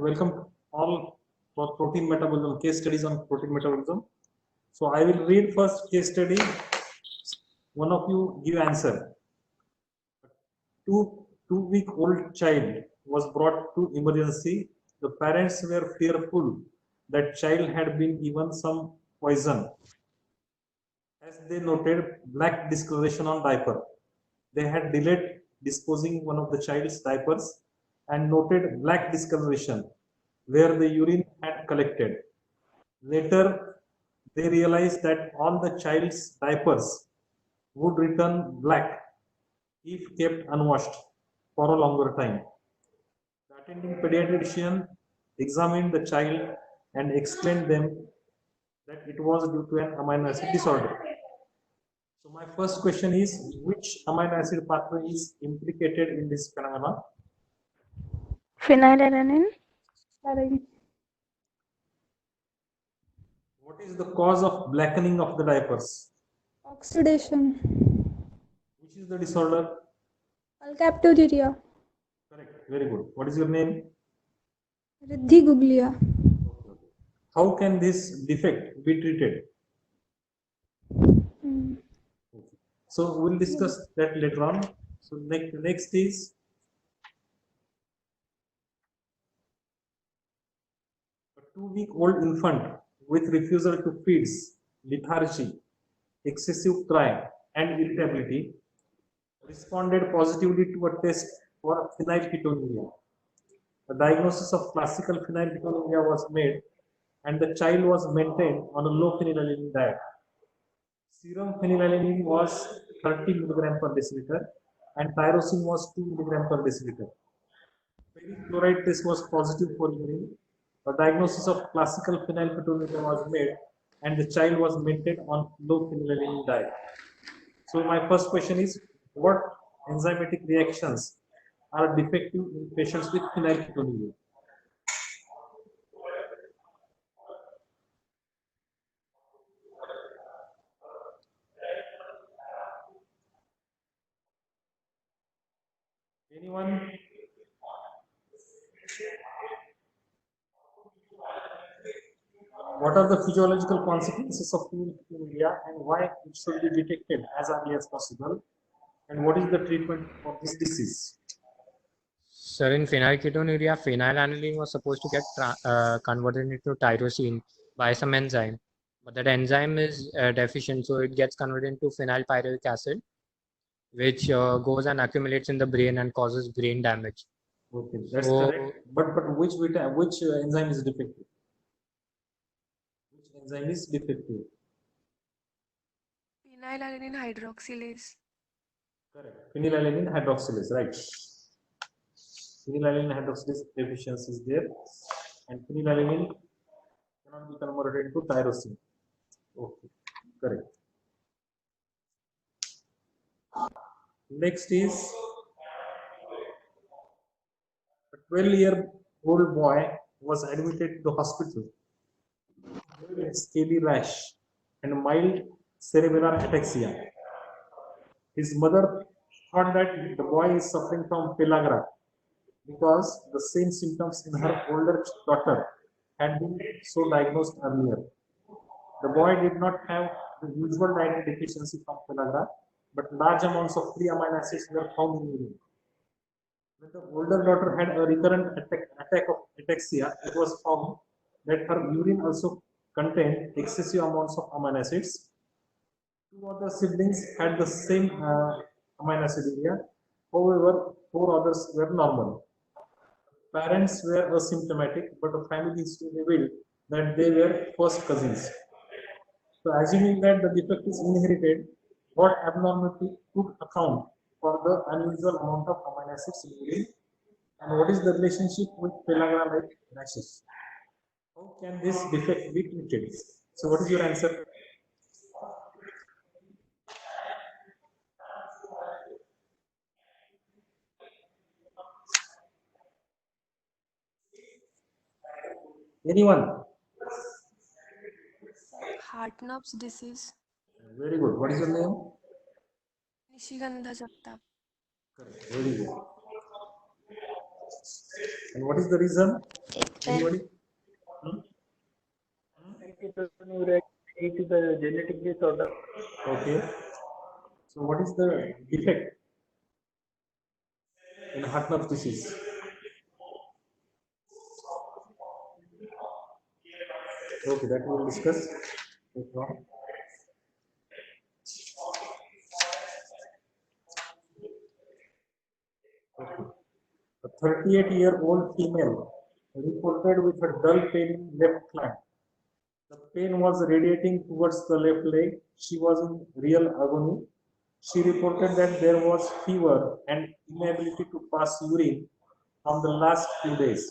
welcome all for protein metabolism, case studies on protein metabolism. So I will read first case study. One of you give answer. Two-week-old child was brought to emergency. The parents were fearful that child had been given some poison, as they noted black discoloration on diaper. They had delayed disposing one of the child's diapers and noted black discoloration where the urine had collected. Later, they realized that all the child's diapers would return black if kept unwashed for a longer time. The attending pediatrician examined the child and explained them that it was due to an amino acid disorder. So my first question is, which amino acid pathway is implicated in this phenomenon? Phenylalanine. What is the cause of blackening of the diapers? Oxidation. Which is the disorder? Alkaptoduria. Correct. Very good. What is your name? Riddhi Guglia. How can this defect be treated? So we'll discuss that later on. So next is a 2-week-old infant with refusal to feed, lethargy, excessive cry, and irritability responded positively to a test for phenylketonuria. A diagnosis of classical phenylketonuria was made, and the child was maintained on a low phenylalanine diet. Serum phenylalanine was 30 mg per deciliter, and tyrosine was 2 mg per deciliter. Perichloride test was positive for urine. A diagnosis of classical phenylketonuria was made, and the child was maintained on low phenylalanine diet. So my first question is, what enzymatic reactions are defective in patients with phenylketonuria? Anyone? What are the physiological consequences of phenylketonuria and why it should be detected as early as possible? And what is the treatment for this disease? Sir, in phenylketonuria, phenylalanine was supposed to get converted into tyrosine by some enzyme, but that enzyme is deficient, so it gets converted into phenylpyruvic acid, which goes and accumulates in the brain and causes brain damage. Okay, that's correct. But which enzyme is defective? Which enzyme is defective? Phenylalanine hydroxylase. Correct. Phenylalanine hydroxylase, right? Phenylalanine hydroxylase deficiency is there, and phenylalanine cannot be converted into tyrosine. Okay, correct. Next is a 12-year-old boy was admitted to the hospital with a scaly rash and mild cerebellar ataxia. His mother thought that the boy is suffering from pellagra because the same symptoms in her older daughter had been so diagnosed earlier. The boy did not have the usual diet deficiency from pellagra, but large amounts of free amino acids were found in urine. When the older daughter had a recurrent attack of ataxia, it was found that her urine also contained excessive amounts of amino acids. Two other siblings had the same amino aciduria. However, 4 others were normal. Parents were asymptomatic, but the family history revealed that they were first cousins. So, assuming that the defect is inherited, what abnormality could account for the unusual amount of amino acids in urine, and what is the relationship with pellagra-like rashes? How can this defect be treated? So, what is your answer? Anyone? Hartnupp's disease. Very good. What is your name? Nishigandha Jagtap. Correct. Very good. And what is the reason? Anybody? Hmm? Phenylketonuria is a genetic disorder. Okay. So what is the defect in heart nerve disease? Okay, that we will discuss later on. Okay. A 38-year-old female reported with a dull pain in left flank. The pain was radiating towards the left leg. She was in real agony. She reported that there was fever and inability to pass urine from the last few days.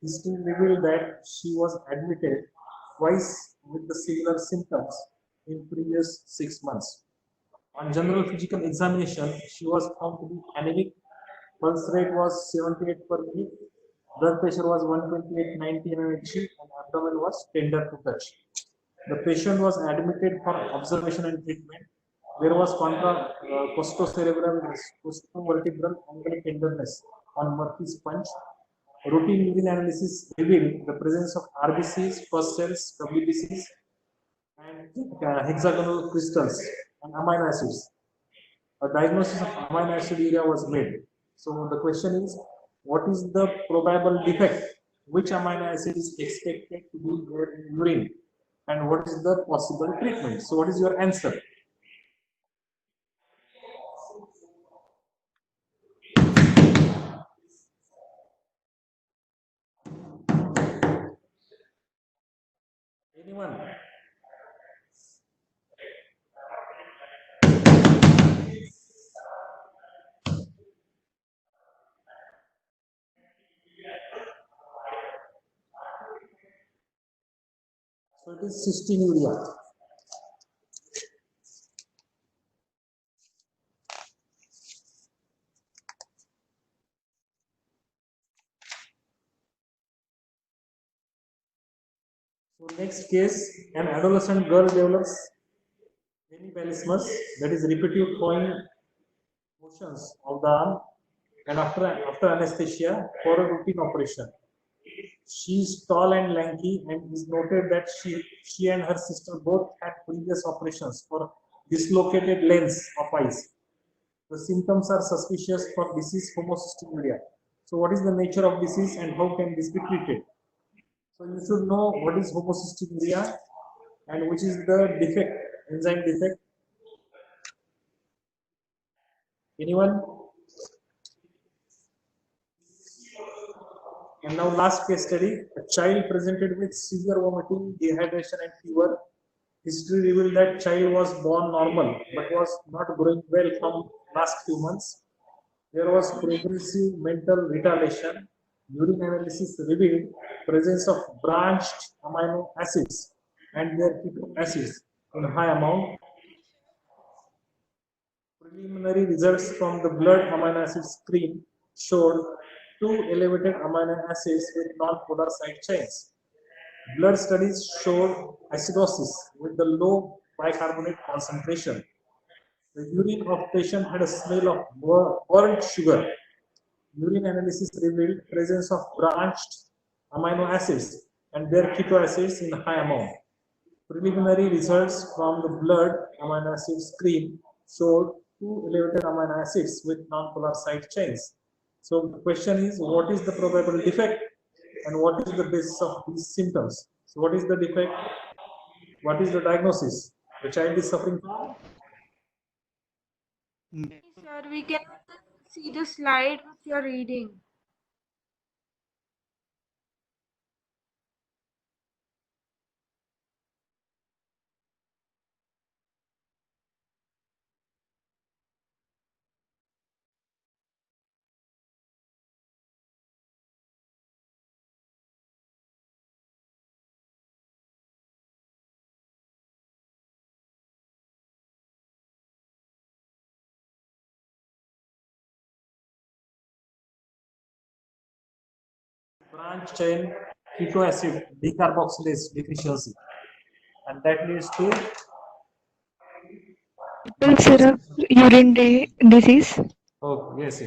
History revealed that she was admitted twice with the similar symptoms in previous 6 months. On general physical examination, she was found to be anemic. Pulse rate was 78 per minute. Blood pressure was 128/90 mmHg and abdomen was tender to touch. The patient was admitted for observation and treatment. There was costocerebral costovertebral angle tenderness on Murphy's punch. Routine urine analysis revealed the presence of RBCs, first cells, WBCs, and hexagonal crystals and amino acids. A diagnosis of amino aciduria was made. So the question is, what is the probable defect? Which amino acid is expected to be there in urine? And what is the possible treatment? So what is your answer? Anyone? So it is cystinuria. So next case, an adolescent girl develops hemipallismus, that is repetitive flowing motions of the arm, and after anesthesia for a routine operation. She is tall and lanky, and is noted that she and her sister both had previous operations for dislocated lens of eyes. The symptoms are suspicious for disease homocystinuria. So what is the nature of disease and how can this be treated? So you should know what is homocystinuria and which is the defect, enzyme defect. Anyone? And now last case study, a child presented with severe vomiting, dehydration and fever. History revealed that child was born normal but was not growing well from last few months. There was progressive mental retardation. Urine analysis revealed presence of branched amino acids and their keto acids in high amount. Preliminary results from the blood amino acid screen showed 2 elevated amino acids with non-polar side chains. Blood studies showed acidosis with the low bicarbonate concentration. The urine of patient had a smell of burnt sugar. Urine analysis revealed presence of branched amino acids and their keto acids in high amount. Preliminary results from the blood amino acid screen showed 2 elevated amino acids with non-polar side chains. So the question is, what is the probable defect and what is the basis of these symptoms? So what is the defect? What is the diagnosis? The child is suffering from? Sir, we can see the slide which you are reading. Branch chain keto acid decarboxylase deficiency, and that leads to Syrup urine disease. oh yes.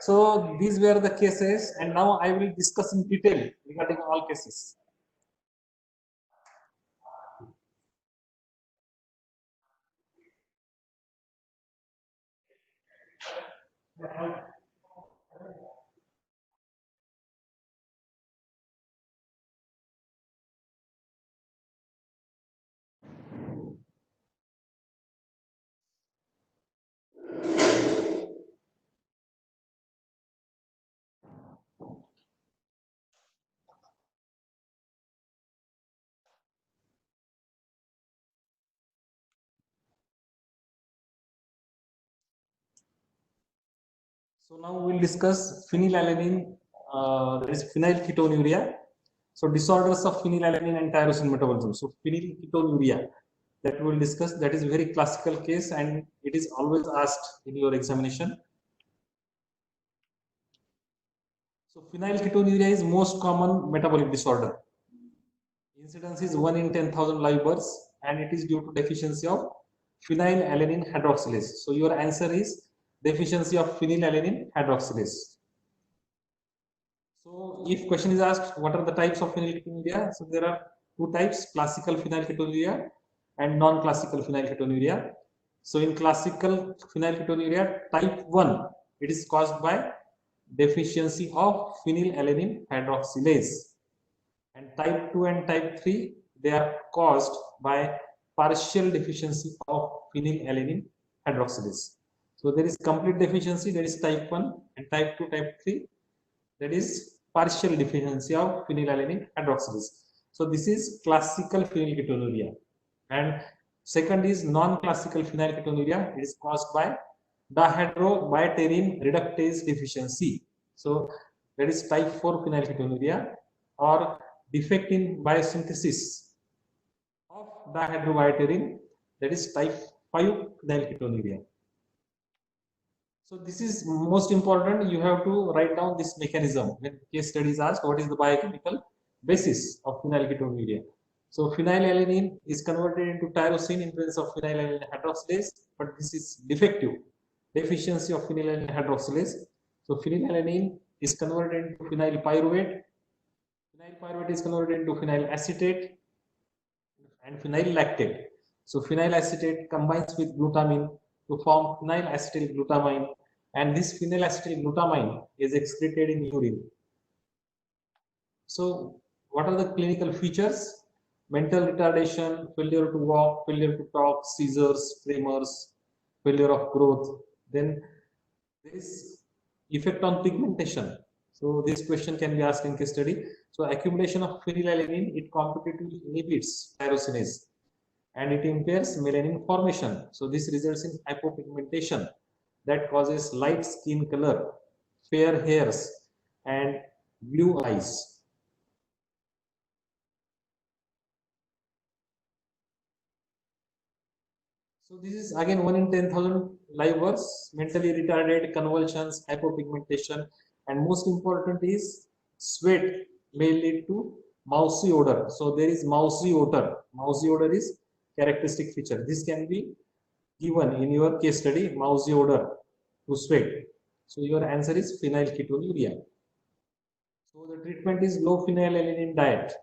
So these were the cases, and now I will discuss in detail regarding all cases. So now we will discuss phenylalanine, that is phenylketonuria. So disorders of phenylalanine and tyrosine metabolism. So phenylketonuria, that we will discuss, that is a very classical case and it is always asked in your examination. So phenylketonuria is most common metabolic disorder. Incidence is 1 in 10,000 live births and it is due to deficiency of phenylalanine hydroxylase. So your answer is deficiency of phenylalanine hydroxylase. So if question is asked, what are the types of phenylketonuria? So there are two types, classical phenylketonuria and non-classical phenylketonuria. So in classical phenylketonuria type 1, it is caused by deficiency of phenylalanine hydroxylase. And type 2 and type 3, they are caused by partial deficiency of phenylalanine hydroxylase. So there is complete deficiency, that is type 1, and type 2, type 3, that is partial deficiency of phenylalanine hydroxylase. So this is classical phenylketonuria. And second is non-classical phenylketonuria. It is caused by dihydrobiopterin reductase deficiency. So that is type 4 phenylketonuria or defect in biosynthesis of dihydrobiopterin, that is type 5 phenylketonuria. So this is most important. You have to write down this mechanism when case study is asked. What is the biochemical basis of phenylketonuria? So phenylalanine is converted into tyrosine in presence of phenylalanine hydroxylase, but this is defective, deficiency of phenylalanine hydroxylase. So phenylalanine is converted into phenyl pyruvate. Phenyl pyruvate is converted into phenyl acetate and phenyl lactate. So phenyl acetate combines with glutamine to form phenyl acetyl glutamine, and this phenyl acetyl glutamine is excreted in urine. So what are the clinical features? Mental retardation, failure to walk, failure to talk, seizures, tremors, failure of growth. Then there is effect on pigmentation. So this question can be asked in case study. So accumulation of phenylalanine, it competitively inhibits tyrosinase and it impairs melanin formation. So this results in hypopigmentation that causes light skin color, fair hairs, and blue eyes. So this is again 1 in 10,000 live births, mentally retarded, convulsions, hypopigmentation, and most important is sweat may lead to mousy odor. So there is mousy odor. Mousy odor is characteristic feature. This can be given in your case study, mousy odor to sweat. So your answer is phenylketonuria. So the treatment is low phenylalanine diet.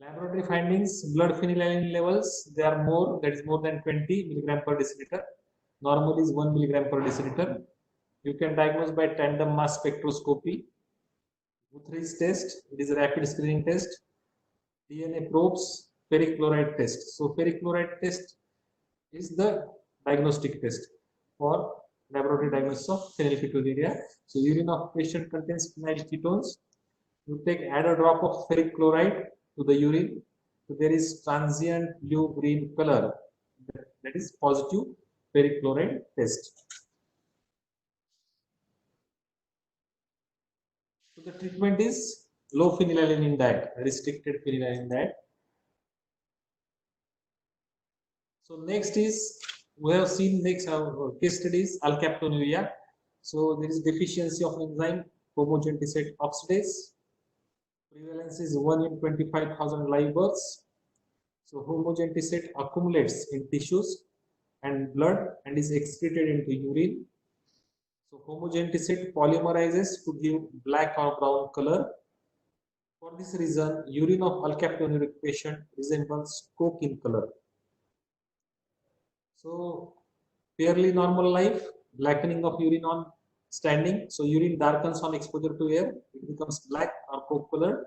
Laboratory findings, blood phenylalanine levels, they are more, that is more than 20 milligram per deciliter. Normal is 1 milligram per deciliter. You can diagnose by tandem mass spectroscopy. Guthries test, it is a rapid screening test. DNA probes, ferric chloride test. So ferric chloride test is the diagnostic test for laboratory diagnosis of phenylketonuria. So urine of patient contains phenyl ketones. You take add a drop of ferric chloride to the urine. So there is transient blue-green color. That is positive ferric chloride test. So the treatment is low phenylalanine diet, restricted phenylalanine diet. So next is, we have seen next case studies, alkaptonuria. So there is deficiency of enzyme homogentisate oxidase. Prevalence is 1 in 25,000 live births. So homogentisate accumulates in tissues and blood and is excreted into urine. So homogenticate polymerizes to give black or brown color. For this reason, urine of alkaptonuric patient resembles coke in color. So fairly normal life, blackening of urine on standing. So urine darkens on exposure to air, it becomes black or coke colored.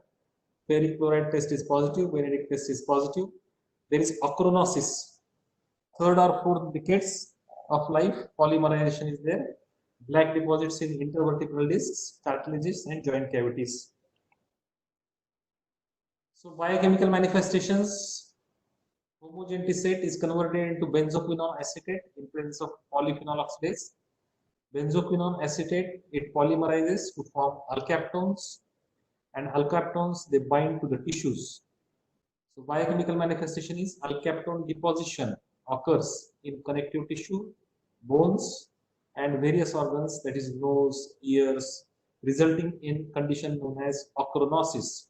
Ferric chloride test is positive, Benedict test is positive. There is achronosis. Third or fourth decades of life, polymerization is there. Black deposits in intervertebral discs, cartilages, and joint cavities. So biochemical manifestations, homogenticate is converted into benzoquinone acetate in presence of polyphenol oxidase. Benzoquinone acetate, it polymerizes to form alkaptones, and alkaptones, they bind to the tissues. So biochemical manifestation is alkaptone deposition occurs in connective tissue, bones, and various organs, that is nose, ears, resulting in condition known as achronosis.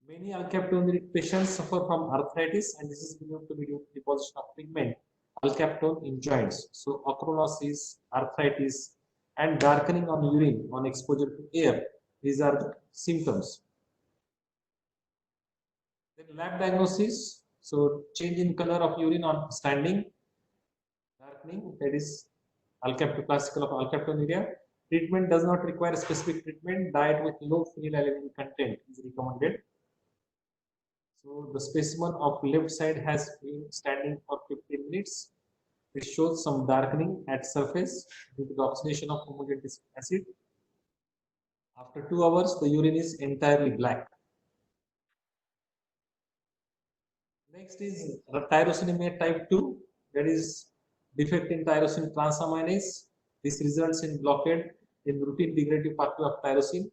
Many alkaptonuric patients suffer from arthritis, and this is believed to be due to deposition of pigment, alkaptone in joints. So achronosis, arthritis, and darkening on urine on exposure to air, these are the symptoms. Then lab diagnosis, so change in color of urine on standing, darkening, that is classical of alkaptonuria. Treatment does not require specific treatment. Diet with low phenylalanine content is recommended. So the specimen of left side has been standing for 15 minutes. It shows some darkening at surface due to the oxidation of homogeneous acid. After 2 hours, the urine is entirely black. Next is tyrosinemia type 2, that is defect in tyrosine transaminase. This results in blockade in routine degradative pathway of tyrosine.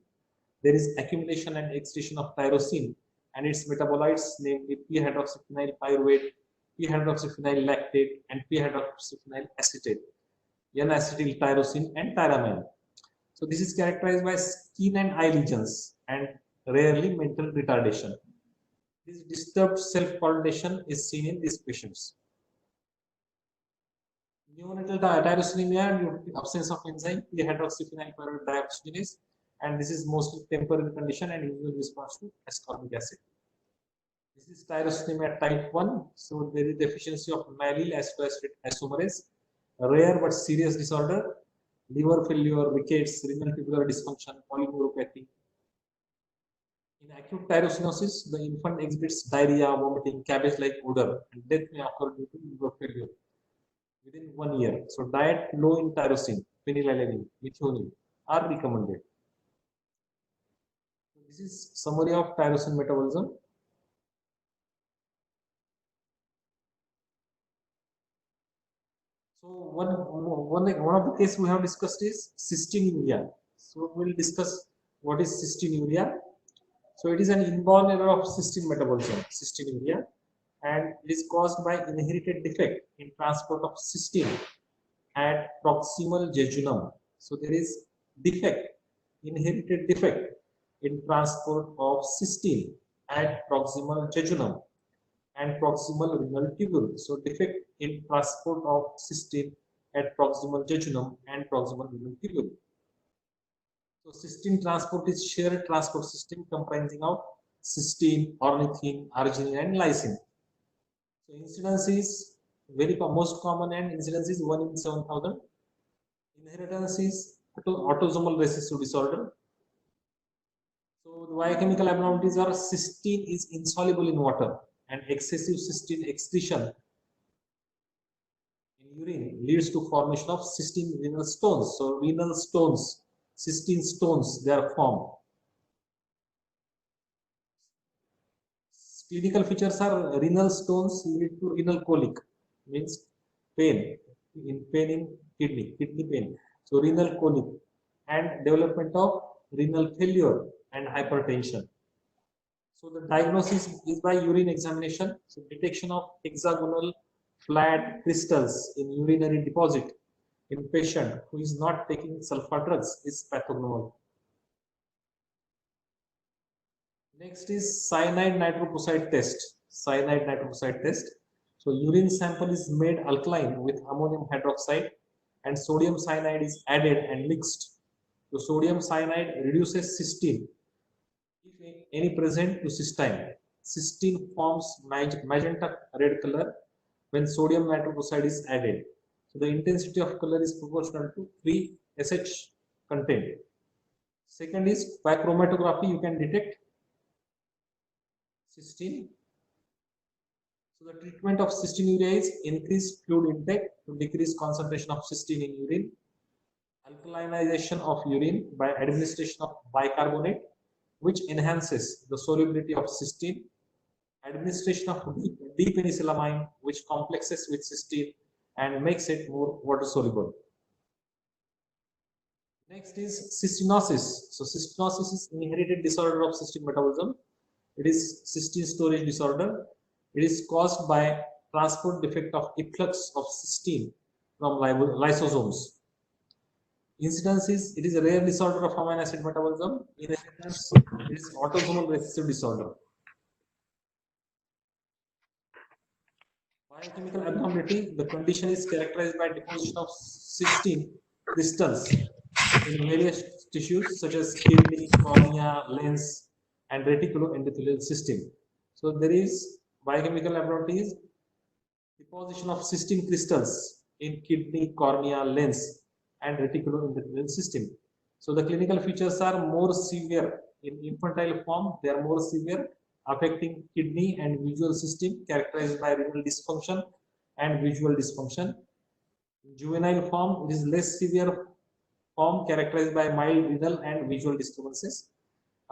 There is accumulation and excretion of tyrosine and its metabolites, namely p-hydroxyphenyl pyruvate, p-hydroxyphenyl lactate, and p-hydroxyphenyl acetate, N-acetyl tyrosine, and tyramine. So this is characterized by skin and eye lesions and rarely mental retardation. This disturbed self-coordination is seen in these patients. Neonatal tyrosinemia due to absence of enzyme p-hydroxyphenyl pyruvate dehydrogenase, and this is mostly temporary condition and usually response to ascorbic acid. This is tyrosinemia type 1. So there is deficiency of mallyl acetoacetate isomerase, a rare but serious disorder, liver failure, rickets, renal tubular dysfunction, polyneuropathy. In acute tyrosinosis, the infant exhibits diarrhea, vomiting, cabbage-like odor, and death may occur due to liver failure within 1 year. So diet low in tyrosine, phenylalanine, methionine are recommended. This is summary of tyrosine metabolism. So one of the cases we have discussed is cystinuria. So we'll discuss what is cystinuria. So it is an inborn error of cystine metabolism, cystinuria, and it is caused by inherited defect in transport of cystine at proximal jejunum. So there is defect, inherited defect in transport of cystine at proximal jejunum and proximal renal tubule. So defect in transport of cystine at proximal jejunum and proximal renal tubule. So cystine transport is shared transport system comprising of cystine, ornithine, arginine, and lysine. So incidence is very most common, and incidence is 1 in 7,000. Inheritance is autosomal recessive disorder. So the biochemical abnormalities are cystine is insoluble in water, and excessive cystine excretion in urine leads to formation of cystine renal stones. So renal stones, cystine stones, they are formed. Clinical features are renal stones lead to renal colic, means pain in kidney pain. So renal colic and development of renal failure and hypertension. So the diagnosis is by urine examination. So detection of hexagonal flat crystals in urinary deposit in patient who is not taking sulfa drugs is pathognomonic. Next is cyanide nitroprusside test. So urine sample is made alkaline with ammonium hydroxide and sodium cyanide is added and mixed. So sodium cyanide reduces cysteine, if any present, to cystine. Cysteine forms magenta red color when sodium nitroprusside is added. So the intensity of color is proportional to free SH content. Second is by chromatography you can detect cysteine. So the treatment of cystinuria is increased fluid intake to decrease concentration of cysteine in urine, alkalinization of urine by administration of bicarbonate, which enhances the solubility of cysteine, administration of D-penicillamine, which complexes with cysteine and makes it more water soluble. Next is cystinosis. So cystinosis is inherited disorder of cystine metabolism. It is cystine storage disorder. It is caused by transport defect of efflux of cysteine from lysosomes. Incidence is, it is a rare disorder of amino acid metabolism. Inheritance, it is autosomal recessive disorder. Biochemical abnormality, the condition is characterized by deposition of cysteine crystals in various tissues such as kidney, cornea, lens, and reticuloendothelial system. So there is biochemical abnormalities, deposition of cysteine crystals in kidney, cornea, lens, and reticuloendothelial system. So the clinical features are more severe in infantile form. They are more severe, affecting kidney and visual system, characterized by renal dysfunction and visual dysfunction. In juvenile form, it is less severe form, characterized by mild renal and visual disturbances.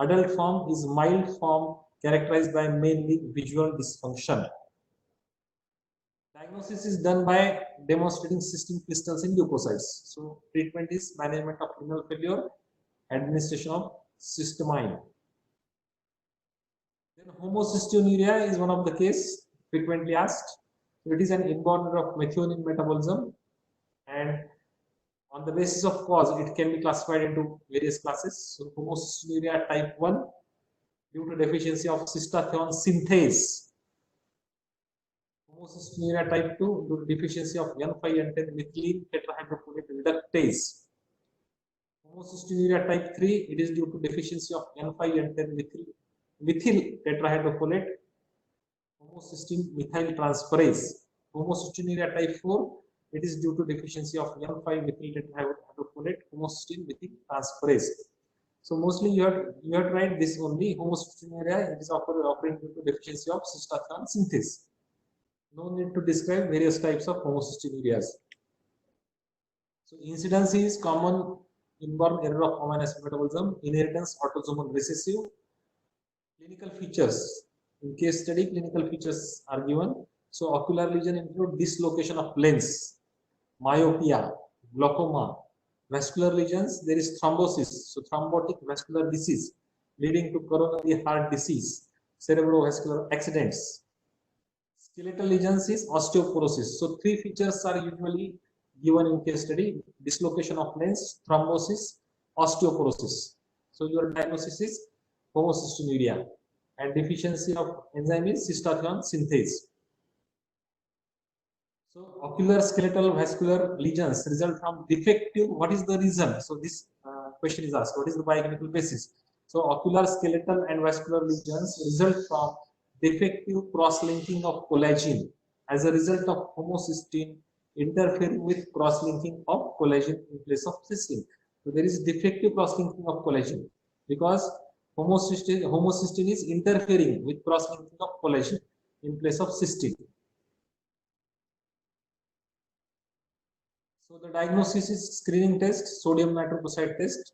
Adult form is mild form, characterized by mainly visual dysfunction. Diagnosis is done by demonstrating cysteine crystals in leukocytes. So treatment is management of renal failure, administration of cystamine. Then homocystinuria is one of the case frequently asked. So it is an inborn error of methionine metabolism, and on the basis of cause, it can be classified into various classes. So homocystinuria type 1 due to deficiency of cystathione synthase. Homocystinuria type 2 due to deficiency of N5N10 methylene tetrahydrofolate reductase. Homocystinuria type 3, it is due to deficiency of N5N10 methyl tetrahydrofolate homocysteine methyl transferase. Homocystinuria type 4, it is due to deficiency of N5 methyl tetrahydrofolate homocysteine methyl transferase. So mostly you have to write this only. Homocystinuria, it is occurring due to deficiency of cystathione synthase. No need to describe various types of homocystinuria. So incidence is common inborn error of amino acid metabolism, inheritance autosomal recessive. Clinical features, in case study clinical features are given. So ocular lesion include dislocation of lens, myopia, glaucoma. Vascular lesions, there is thrombosis, so thrombotic vascular disease leading to coronary heart disease, cerebrovascular accidents. Skeletal lesions is osteoporosis. So three features are usually given in case study: dislocation of lens, thrombosis, osteoporosis. So your diagnosis is homocystinuria, and deficiency of enzyme is cystathione synthase. So ocular skeletal vascular lesions result from defective. What is the reason? So this question is asked. What is the biochemical basis? So ocular skeletal and vascular lesions result from defective cross-linking of collagen as a result of homocysteine interfering with cross-linking of collagen in place of cysteine. So there is defective cross-linking of collagen because homocysteine is interfering with cross-linking of collagen in place of cysteine. So the diagnosis is screening test, sodium nitroprusside test,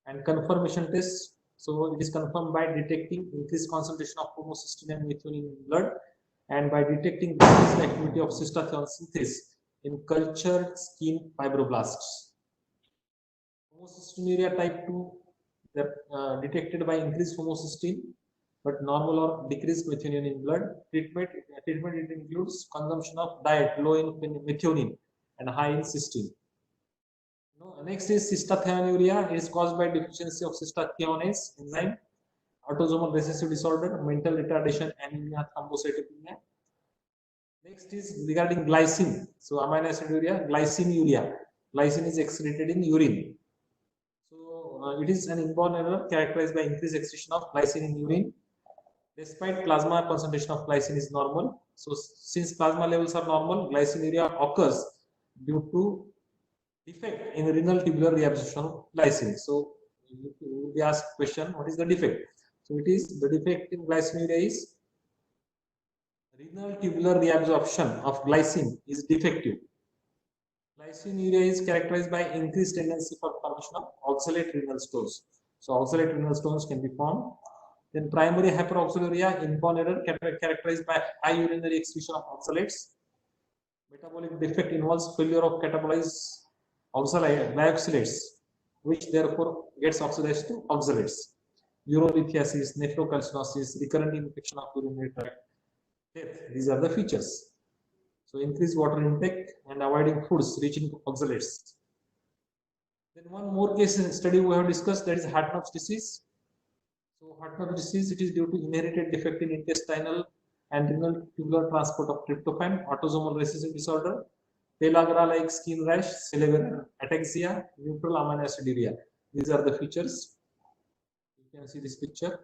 and confirmation test. So it is confirmed by detecting increased concentration of homocysteine and methionine in blood, and by detecting decreased activity of cystathione synthase in cultured skin fibroblasts. Homocystinuria type 2, detected by increased homocysteine but normal or decreased methionine in blood. Treatment it includes consumption of diet low in methionine and high in cysteine. Next is cystathionuria. It is caused by deficiency of cystathionase enzyme, autosomal recessive disorder, mental retardation, anemia, thrombocytopenia. Next is regarding glycine. So amino acid urea, glycinuria. glycine is excreted in urine. So it is an inborn error characterized by increased excretion of glycine in urine, despite plasma concentration of glycine is normal. So since plasma levels are normal, glycinuria occurs due to defect in renal tubular reabsorption of glycine. So we ask question, what is the defect? So it is the defect in glycinuria is renal tubular reabsorption of glycine is defective. Glycinuria is characterized by increased tendency for formation of oxalate renal stones. So oxalate renal stones can be formed. Then primary hyperoxaluria, inborn error characterized by high urinary excretion of oxalates. Metabolic defect involves failure of catabolize glyoxylates, which therefore gets oxidized to oxalates. Urolithiasis, nephrocalcinosis, recurrent infection of urinary tract, death. These are the features. So increase water intake and avoiding foods rich in oxalates. Then one more case study we have discussed, that is Hartnupp's disease. So Hartnupp's disease, it is due to inherited defect in intestinal and renal tubular transport of tryptophan, autosomal recessive disorder, pellagra like skin rash, cerebral ataxia, neutral amino aciduria. These are the features. You can see this picture.